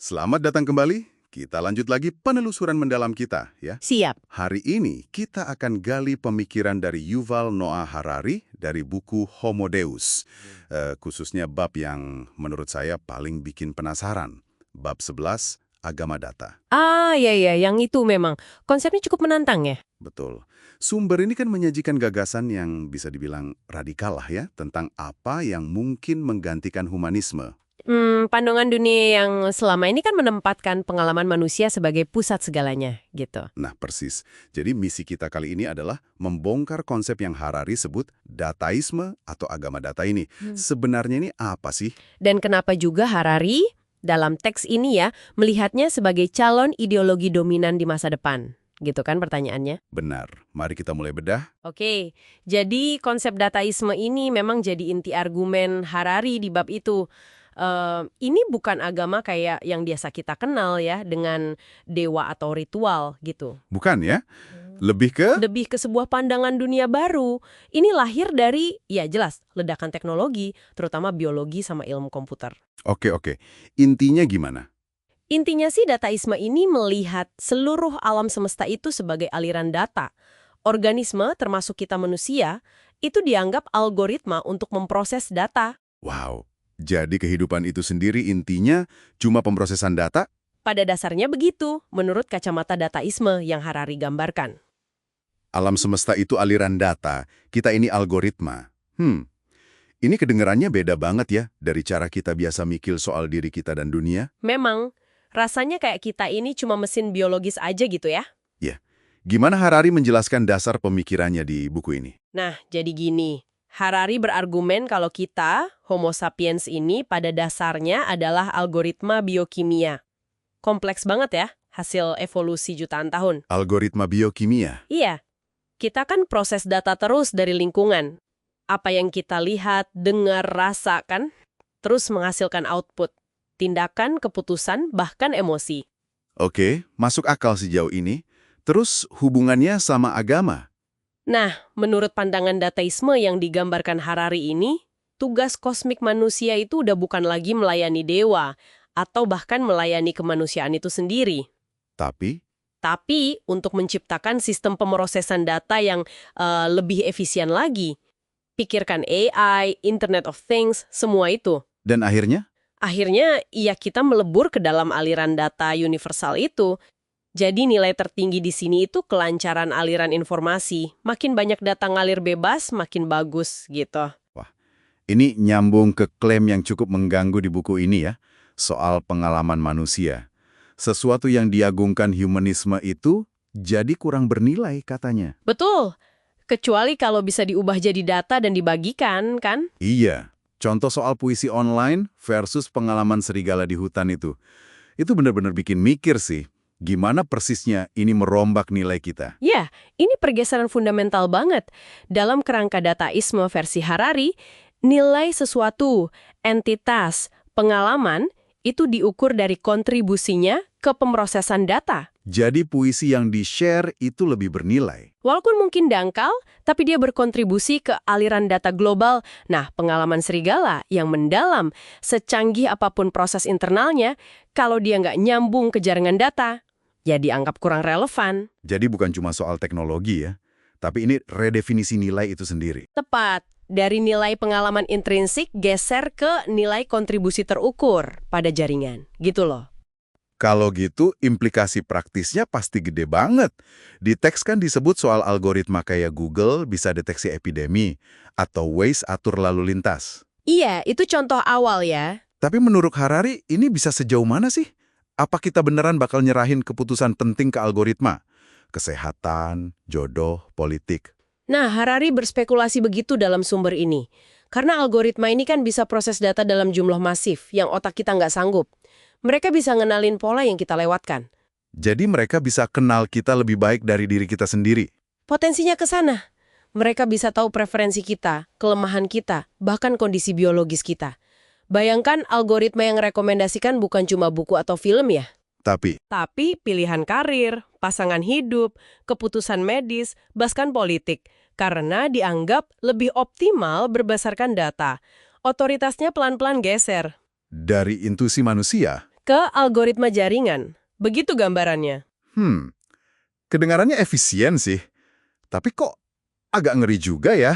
Selamat datang kembali. Kita lanjut lagi penelusuran mendalam kita, ya. Siap. Hari ini kita akan gali pemikiran dari Yuval Noah Harari dari buku Homo Deus. Khususnya bab yang menurut saya paling bikin penasaran. Bab 11, Agama Data. Ya, yang itu memang. Konsepnya cukup menantang ya? Betul. Sumber ini kan menyajikan gagasan yang bisa dibilang radikal lah ya, tentang apa yang mungkin menggantikan humanisme. Pandangan dunia yang selama ini kan menempatkan pengalaman manusia sebagai pusat segalanya, gitu. Nah, persis. Jadi misi kita kali ini adalah membongkar konsep yang Harari sebut dataisme atau agama data ini. Sebenarnya ini apa sih? Dan kenapa juga Harari dalam teks ini ya melihatnya sebagai calon ideologi dominan di masa depan? Gitu kan pertanyaannya? Benar. Mari kita mulai bedah. Oke, jadi konsep dataisme ini memang jadi inti argumen Harari di bab itu. Ini bukan agama kayak yang biasa kita kenal ya, dengan dewa atau ritual gitu. Bukan ya? Lebih ke? Lebih ke sebuah pandangan dunia baru. Ini lahir dari, ya jelas, ledakan teknologi, terutama biologi sama ilmu komputer. Oke. Intinya gimana? Intinya sih dataisme ini melihat seluruh alam semesta itu sebagai aliran data. Organisme, termasuk kita manusia, itu dianggap algoritma untuk memproses data. Wow. Jadi kehidupan itu sendiri intinya cuma pemrosesan data? Pada dasarnya begitu, menurut kacamata dataisme yang Harari gambarkan. Alam semesta itu aliran data, kita ini algoritma. Ini kedengarannya beda banget ya dari cara kita biasa mikir soal diri kita dan dunia. Memang, rasanya kayak kita ini cuma mesin biologis aja gitu ya. Ya, gimana Harari menjelaskan dasar pemikirannya di buku ini? Nah, jadi gini. Harari berargumen kalau kita, Homo sapiens ini pada dasarnya adalah algoritma biokimia. Kompleks banget ya, hasil evolusi jutaan tahun. Algoritma biokimia. Iya, kita kan proses data terus dari lingkungan. Apa yang kita lihat, dengar, rasakan, terus menghasilkan output. Tindakan, keputusan, bahkan emosi. Oke, masuk akal sejauh ini. Terus hubungannya sama agama? Nah, menurut pandangan dataisme yang digambarkan Harari ini, tugas kosmik manusia itu udah bukan lagi melayani dewa, atau bahkan melayani kemanusiaan itu sendiri. Tapi untuk menciptakan sistem pemrosesan data yang lebih efisien lagi. Pikirkan AI, Internet of Things, semua itu. Dan akhirnya? Akhirnya, ya kita melebur ke dalam aliran data universal itu. Jadi nilai tertinggi di sini itu kelancaran aliran informasi. Makin banyak data ngalir bebas, makin bagus gitu. Wah, ini nyambung ke klaim yang cukup mengganggu di buku ini ya, soal pengalaman manusia. Sesuatu yang diagungkan humanisme itu jadi kurang bernilai katanya. Betul. Kecuali kalau bisa diubah jadi data dan dibagikan, kan? Iya, contoh soal puisi online versus pengalaman serigala di hutan itu. Itu benar-benar bikin mikir sih. Gimana persisnya ini merombak nilai kita? Ya, ini pergeseran fundamental banget. Dalam kerangka dataisme versi Harari, nilai sesuatu, entitas, pengalaman, itu diukur dari kontribusinya ke pemrosesan data. Jadi puisi yang di-share itu lebih bernilai. Walaupun mungkin dangkal, tapi dia berkontribusi ke aliran data global. Nah, pengalaman serigala yang mendalam, secanggih apapun proses internalnya, kalau dia nggak nyambung ke jaringan data, ya dianggap kurang relevan. Jadi bukan cuma soal teknologi ya, tapi ini redefinisi nilai itu sendiri. Tepat. Dari nilai pengalaman intrinsik geser ke nilai kontribusi terukur pada jaringan. Gitu loh. Kalau gitu, implikasi praktisnya pasti gede banget. Di teks kan disebut soal algoritma kayak Google bisa deteksi epidemi, atau Waze atur lalu lintas. Iya, itu contoh awal ya. Tapi menurut Harari, ini bisa sejauh mana sih? Apa kita beneran bakal nyerahin keputusan penting ke algoritma? Kesehatan, jodoh, politik. Nah, Harari berspekulasi begitu dalam sumber ini. Karena algoritma ini kan bisa proses data dalam jumlah masif yang otak kita nggak sanggup. Mereka bisa ngenalin pola yang kita lewatkan. Jadi mereka bisa kenal kita lebih baik dari diri kita sendiri. Potensinya ke sana. Mereka bisa tahu preferensi kita, kelemahan kita, bahkan kondisi biologis kita. Bayangkan algoritma yang rekomendasikan bukan cuma buku atau film ya. Tapi Pilihan karir, pasangan hidup, keputusan medis, bahkan politik. Karena dianggap lebih optimal berdasarkan data. Otoritasnya pelan-pelan geser. dari intuisi manusia, ke algoritma jaringan. Begitu gambarannya. Kedengarannya efisien sih. Tapi kok agak ngeri juga ya.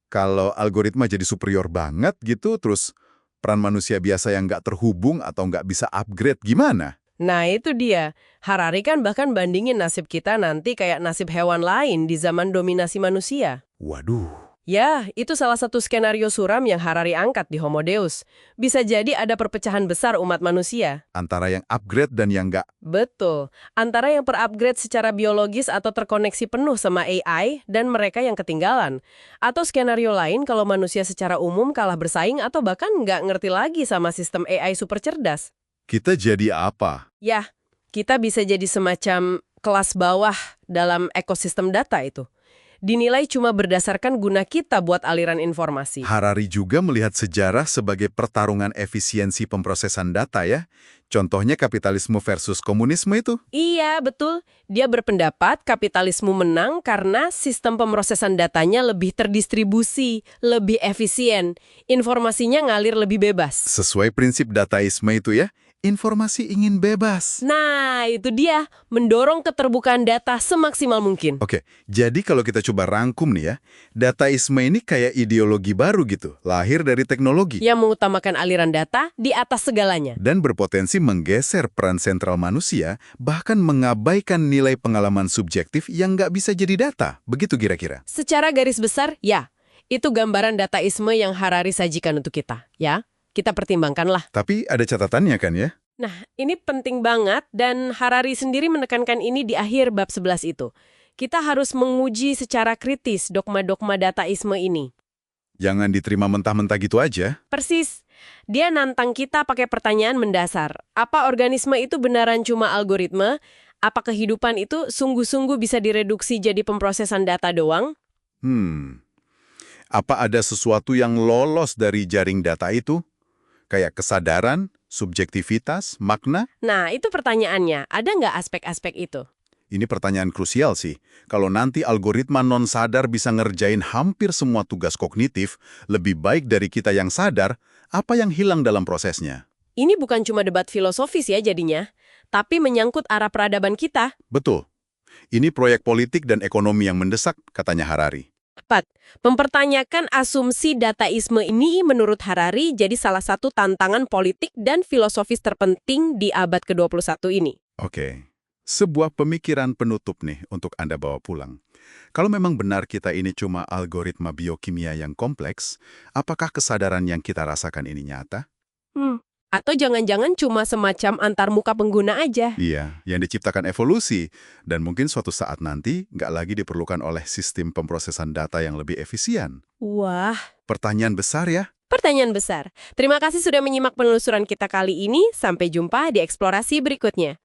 Kalau algoritma jadi superior banget gitu, terus peran manusia biasa yang nggak terhubung atau nggak bisa upgrade gimana? Nah, itu dia. Harari kan bahkan bandingin nasib kita nanti kayak nasib hewan lain di zaman dominasi manusia. Waduh. Ya, itu salah satu skenario suram yang Harari angkat di Homo Deus. Bisa jadi ada perpecahan besar umat manusia. Antara yang upgrade dan yang nggak. Betul. Antara yang terupgrade secara biologis atau terkoneksi penuh sama AI dan mereka yang ketinggalan. Atau skenario lain kalau manusia secara umum kalah bersaing atau bahkan nggak ngerti lagi sama sistem AI super cerdas. Kita jadi apa? Ya, kita bisa jadi semacam kelas bawah dalam ekosistem data itu. Dinilai cuma berdasarkan guna kita buat aliran informasi. Harari juga melihat sejarah sebagai pertarungan efisiensi pemrosesan data ya. Contohnya kapitalisme versus komunisme itu. Iya, betul. Dia berpendapat kapitalisme menang karena sistem pemrosesan datanya lebih terdistribusi, lebih efisien. Informasinya ngalir lebih bebas. Sesuai prinsip dataisme itu ya, informasi ingin bebas. Nah, itu dia. Mendorong keterbukaan data semaksimal mungkin. Oke, jadi kalau kita coba rangkum nih ya, dataisme ini kayak ideologi baru gitu, lahir dari teknologi. Yang mengutamakan aliran data di atas segalanya. Dan berpotensi menggeser peran sentral manusia, bahkan mengabaikan nilai pengalaman subjektif yang nggak bisa jadi data. Begitu kira-kira. Secara garis besar, ya. Itu gambaran dataisme yang Harari sajikan untuk kita, ya. Kita pertimbangkanlah. Tapi ada catatannya kan ya? Nah, ini penting banget dan Harari sendiri menekankan ini di akhir bab 11 itu. Kita harus menguji secara kritis dogma-dogma dataisme ini. Jangan diterima mentah-mentah gitu aja. Persis. Dia nantang kita pakai pertanyaan mendasar. Apa organisme itu benaran cuma algoritma? Apa kehidupan itu sungguh-sungguh bisa direduksi jadi pemrosesan data doang? Apa ada sesuatu yang lolos dari jaring data itu? Kayak kesadaran, subjektivitas, makna? Nah, itu pertanyaannya. Ada nggak aspek-aspek itu? Ini pertanyaan krusial sih. Kalau nanti algoritma non-sadar bisa ngerjain hampir semua tugas kognitif, lebih baik dari kita yang sadar, apa yang hilang dalam prosesnya? Ini bukan cuma debat filosofis ya jadinya, tapi menyangkut arah peradaban kita. Betul. Ini proyek politik dan ekonomi yang mendesak, katanya Harari. Tepat. Mempertanyakan asumsi dataisme ini menurut Harari jadi salah satu tantangan politik dan filosofis terpenting di abad ke-21 ini. Oke. Sebuah pemikiran penutup nih untuk Anda bawa pulang. Kalau memang benar kita ini cuma algoritma biokimia yang kompleks, apakah kesadaran yang kita rasakan ini nyata? Atau jangan-jangan cuma semacam antarmuka pengguna aja. Iya, yang diciptakan evolusi. Dan mungkin suatu saat nanti nggak lagi diperlukan oleh sistem pemrosesan data yang lebih efisien. Wah, Pertanyaan besar ya. pertanyaan besar. Terima kasih sudah menyimak penelusuran kita kali ini. Sampai jumpa di eksplorasi berikutnya.